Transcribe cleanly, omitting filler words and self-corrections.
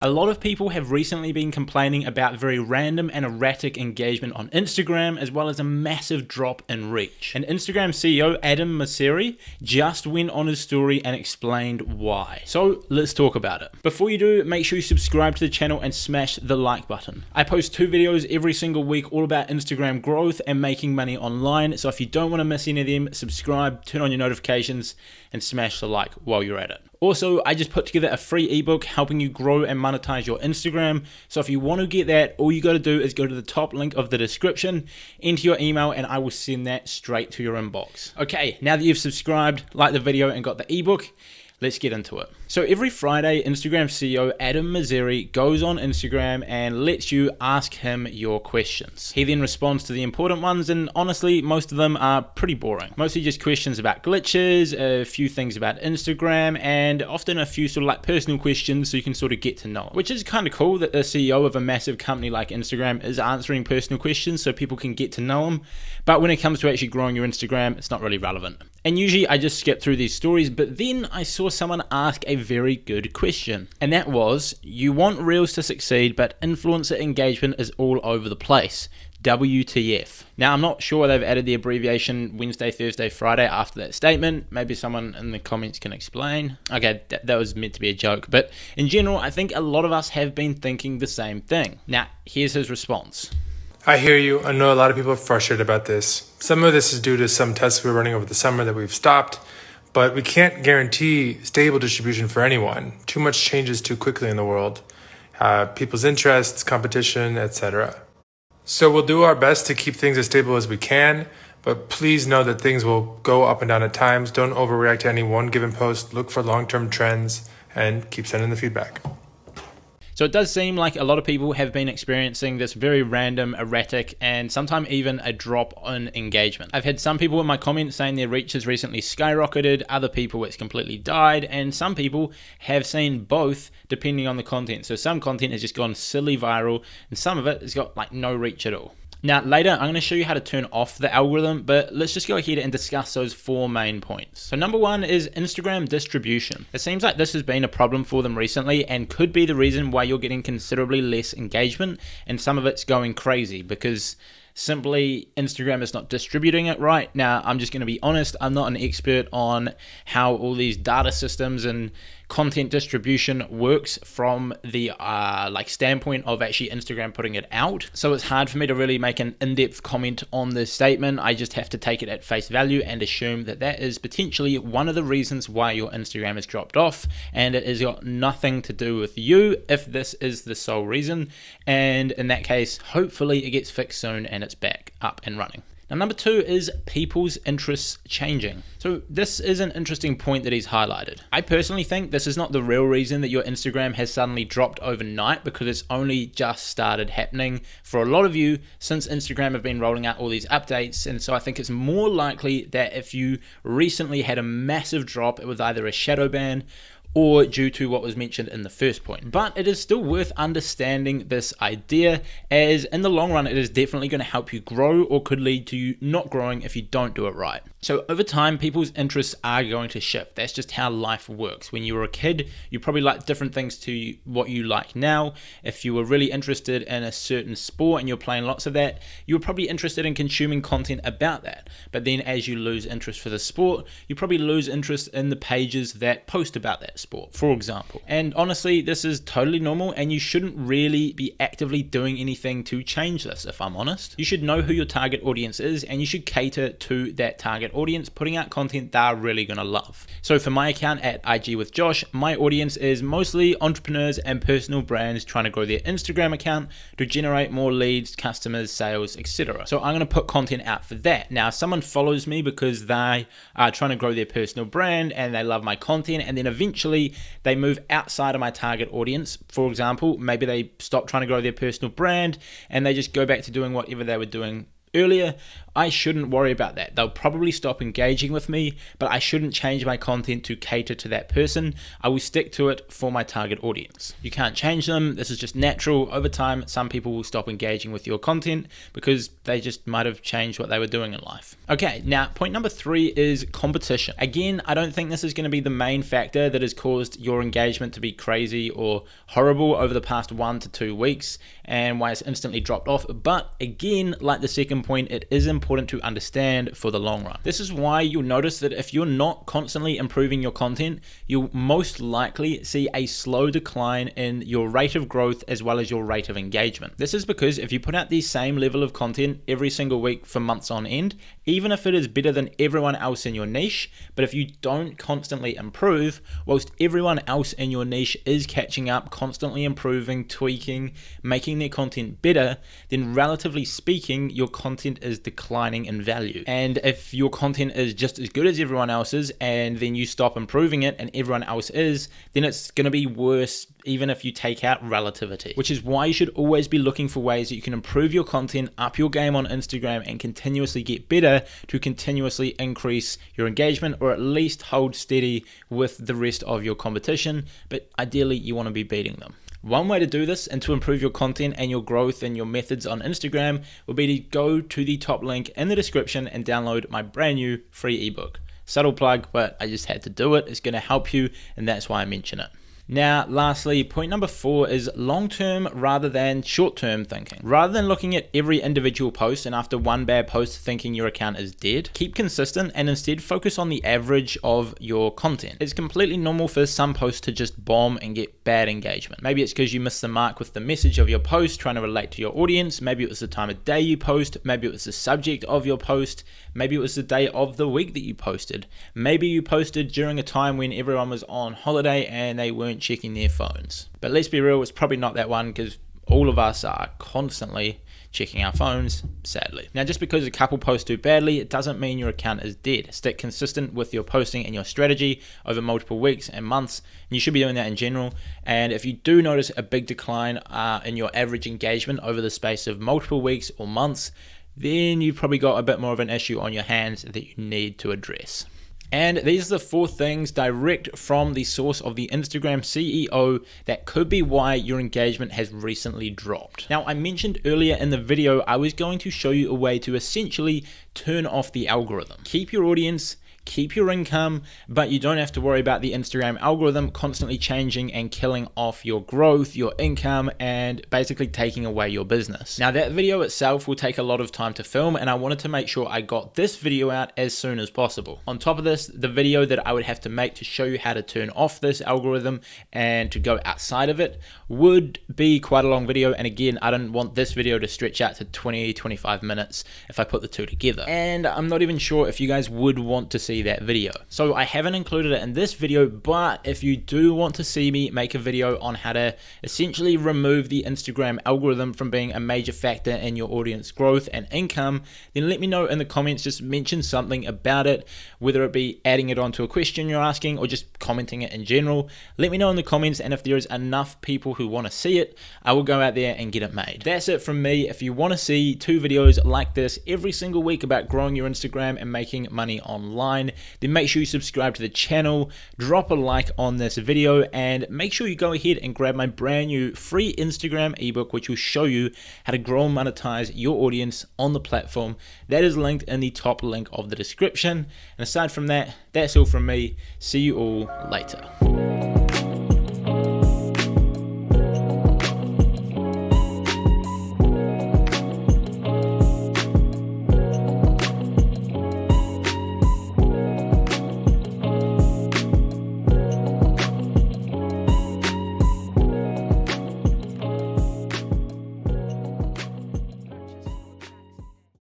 A lot of people have recently been complaining about very random and erratic engagement on Instagram, as well as a massive drop in reach. And Instagram CEO Adam Mosseri just went on his story and explained why. So let's talk about it. Before you do, make sure you subscribe to the channel and smash the like button. I post 2 videos every single week all about Instagram growth and making money online. So if you don't want to miss any of them, subscribe, turn on your notifications, and smash the like while you're at it. Also, I just put together a free ebook helping you grow and monetize your Instagram. So if you want to get that, all you got to do is go to the top link of the description, enter your email, and I will send that straight to your inbox. Okay, now that you've subscribed, liked the video, and got the ebook, let's get into it. So every Friday, Instagram CEO Adam Mosseri goes on Instagram and lets you ask him your questions. He then responds to the important ones, and honestly, most of them are pretty boring. Mostly just questions about glitches, a few things about Instagram, and often a few sort of like personal questions so you can sort of get to know him. Which is kind of cool that the CEO of a massive company like Instagram is answering personal questions so people can get to know him. But when it comes to actually growing your Instagram, it's not really relevant. And usually I just skip through these stories, but then I saw someone ask a very good question. And that was, you want Reels to succeed, but influencer engagement is all over the place. WTF. Now, I'm not sure they've added the abbreviation Wednesday, Thursday, Friday after that statement. Maybe someone in the comments can explain. Okay, that was meant to be a joke. But in general, I think a lot of us have been thinking the same thing. Now, here's his response. I hear you. I know a lot of people are frustrated about this. Some of this is due to some tests we were running over the summer that we've stopped, but we can't guarantee stable distribution for anyone. Too much changes too quickly in the world. People's interests, competition, etc. So we'll do our best to keep things as stable as we can, but please know that things will go up and down at times. Don't overreact to any one given post. Look for long-term trends and keep sending the feedback. So it does seem like a lot of people have been experiencing this very random, erratic, and sometimes even a drop in engagement. I've had some people in my comments saying their reach has recently skyrocketed, other people it's completely died, and some people have seen both depending on the content. So some content has just gone silly viral, and some of it has got like no reach at all. Now later I'm going to show you how to turn off the algorithm, but let's just go ahead and discuss those 4 main points. So number 1 is Instagram distribution. It seems like this has been a problem for them recently and could be the reason why you're getting considerably less engagement, and some of it's going crazy because simply Instagram is not distributing it right. Now, I'm just going to be honest, I'm not an expert on how all these data systems and content distribution works from the standpoint of actually Instagram putting it out. So it's hard for me to really make an in-depth comment on this statement. I just have to take it at face value and assume that that is potentially one of the reasons why your Instagram has dropped off, and it has got nothing to do with you if this is the sole reason. And in that case, hopefully it gets fixed soon and it's back up and running. Now, number 2 is people's interests changing. So this is an interesting point that he's highlighted. I personally think this is not the real reason that your Instagram has suddenly dropped overnight, because it's only just started happening for a lot of you since Instagram have been rolling out all these updates. And so I think it's more likely that if you recently had a massive drop, it was either a shadow ban or due to what was mentioned in the first point. But it is still worth understanding this idea, as in the long run it is definitely going to help you grow, or could lead to you not growing if you don't do it right. So over time, people's interests are going to shift. That's just how life works. When you were a kid, you probably liked different things to what you like now. If you were really interested in a certain sport and you're playing lots of that, you were probably interested in consuming content about that. But then as you lose interest for the sport, you probably lose interest in the pages that post about that sport, for example. And honestly, this is totally normal, and you shouldn't really be actively doing anything to change this, if I'm honest. You should know who your target audience is, and you should cater to that target audience, putting out content they're really gonna love. So for my account at IG with Josh, my audience is mostly entrepreneurs and personal brands trying to grow their Instagram account to generate more leads, customers, sales, etc. So I'm gonna put content out for that. Now, if someone follows me because they are trying to grow their personal brand and they love my content, and then eventually they move outside of my target audience, for example, maybe they stop trying to grow their personal brand and they just go back to doing whatever they were doing earlier, I shouldn't worry about that. They'll probably stop engaging with me, but I shouldn't change my content to cater to that person. I will stick to it for my target audience. You can't change them. This is just natural. Over time, some people will stop engaging with your content because they just might have changed what they were doing in life. Okay, now point number 3 is competition. Again, I don't think this is going to be the main factor that has caused your engagement to be crazy or horrible over the past 1 to 2 weeks and why it's instantly dropped off. But again, like the second point, it is important to understand for the long run. This is why you'll notice that if you're not constantly improving your content, you'll most likely see a slow decline in your rate of growth as well as your rate of engagement. This is because if you put out the same level of content every single week for months on end, even if it is better than everyone else in your niche, but if you don't constantly improve, whilst everyone else in your niche is catching up, constantly improving, tweaking, making their content better, then relatively speaking, your content is declining in value. And if your content is just as good as everyone else's and then you stop improving it and everyone else is, then it's going to be worse even if you take out relativity, which is why you should always be looking for ways that you can improve your content, up your game on Instagram, and continuously get better to continuously increase your engagement, or at least hold steady with the rest of your competition. But ideally, you want to be beating them. One way to do this and to improve your content and your growth and your methods on Instagram will be to go to the top link in the description and download my brand new free ebook. Subtle plug, but I just had to do it. It's going to help you, and that's why I mention it. Now, lastly, point number 4 is long-term rather than short-term thinking. Rather than looking at every individual post and after one bad post thinking your account is dead, keep consistent and instead focus on the average of your content. It's completely normal for some posts to just bomb and get bad engagement. Maybe it's because you missed the mark with the message of your post trying to relate to your audience. Maybe it was the time of day you post. Maybe it was the subject of your post. Maybe it was the day of the week that you posted. Maybe you posted during a time when everyone was on holiday and they weren't checking their phones. But let's be real, it's probably not that one because all of us are constantly checking our phones, sadly. Now, just because a couple posts do badly, it doesn't mean your account is dead. Stick consistent with your posting and your strategy over multiple weeks and months, and you should be doing that in general. And if you do notice a big decline in your average engagement over the space of multiple weeks or months, then you've probably got a bit more of an issue on your hands that you need to address. And these are the 4 things direct from the source of the Instagram CEO that could be why your engagement has recently dropped. Now, I mentioned earlier in the video, I was going to show you a way to essentially turn off the algorithm. Keep your audience, keep your income, but you don't have to worry about the Instagram algorithm constantly changing and killing off your growth, your income, and basically taking away your business. Now, that video itself will take a lot of time to film, and I wanted to make sure I got this video out as soon as possible. On top of this, the video that I would have to make to show you how to turn off this algorithm and to go outside of it would be quite a long video. And again, I don't want this video to stretch out to 20-25 minutes if I put the two together. And I'm not even sure if you guys would want to see that video. So I haven't included it in this video, but if you do want to see me make a video on how to essentially remove the Instagram algorithm from being a major factor in your audience growth and income, then let me know in the comments. Just mention something about it, whether it be adding it onto a question you're asking or just commenting it in general. Let me know in the comments, and if there is enough people who want to see it, I will go out there and get it made. That's it from me. If you want to see 2 videos like this every single week about growing your Instagram and making money online, then make sure you subscribe to the channel, drop a like on this video, and make sure you go ahead and grab my brand new free Instagram ebook, which will show you how to grow and monetize your audience on the platform. That is linked in the top link of the description. And aside from that, that's all from me. See you all later.